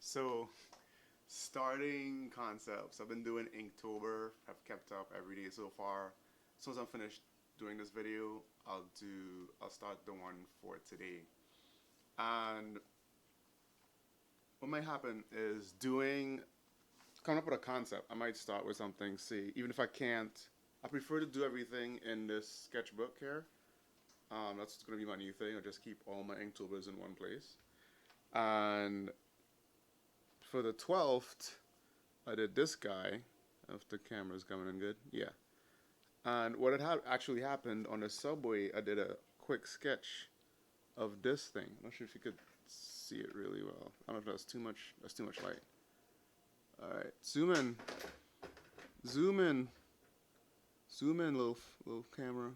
So, starting concepts. I've been doing Inktober. I've kept up every day so far. As soon as I'm finished doing this video, I'll start the one for today. And what might happen is coming up with a concept. I might start with something, see, even if I can't, I prefer to do everything in this sketchbook here. That's gonna be my new thing. I just keep all my Inktobers in one place. And for the 12th, I did this guy. If the camera's coming in good, yeah. And what had actually happened on the subway, I did a quick sketch of this thing. I'm not sure if you could see it really well. I don't know if that's too much. That's too much light. All right, zoom in, zoom in, zoom in, little camera.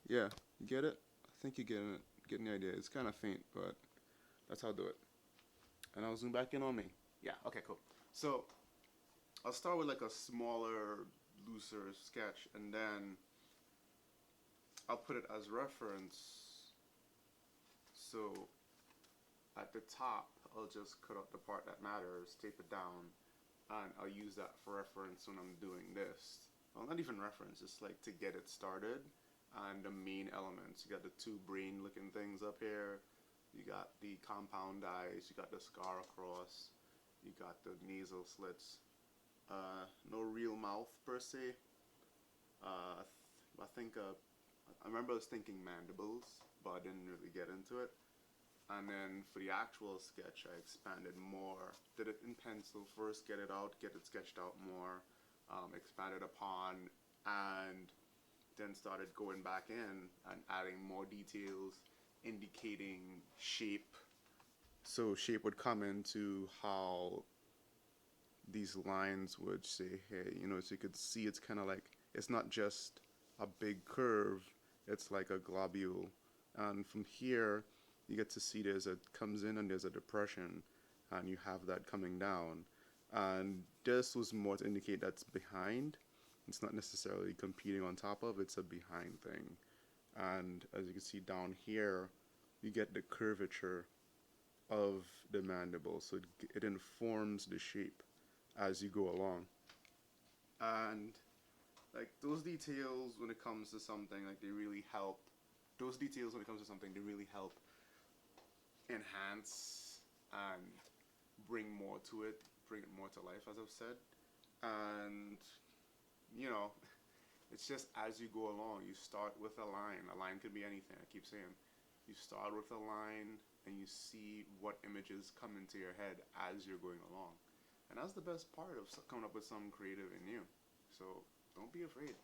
Yeah, you get it? I think you're getting the idea. It's kind of faint, but that's how I'll do it. And I'll zoom back in on me. Yeah. Okay. Cool. So I'll start with like a smaller, looser sketch, and then I'll put it as reference. So at the top, I'll just cut out the part that matters, tape it down, and I'll use that for reference when I'm doing this. Well, not even reference, it's like to get it started. And the main elements, you got the two brain looking things up here, you got the compound eyes, you got the scar across, you got the nasal slits. No real mouth per se. I think I remember I was thinking mandibles, but I didn't really get into it. And then for the actual sketch, I expanded more. Did it in pencil first, get it out, get it sketched out more, expanded upon, and then started going back in and adding more details, indicating shape. So shape would come into how these lines would say, hey, so you could see it's kind of like, it's not just a big curve, it's like a globule. And from here, you get to see comes in and there's a depression, and you have that coming down. And this was more to indicate that's behind. It's not necessarily competing on top of, it's a behind thing. And as you can see down here, you get the curvature of the mandible, so it informs the shape as you go along. And like those details when it comes to something, like they really help. Those details when it comes to something, they really help enhance and bring more to it, bring it more to life, as I've said. And you know, it's just as you go along, you start with a line. A line could be anything. I keep saying, you start with a line and you see what images come into your head as you're going along. And that's the best part of coming up with something creative and new. So don't be afraid.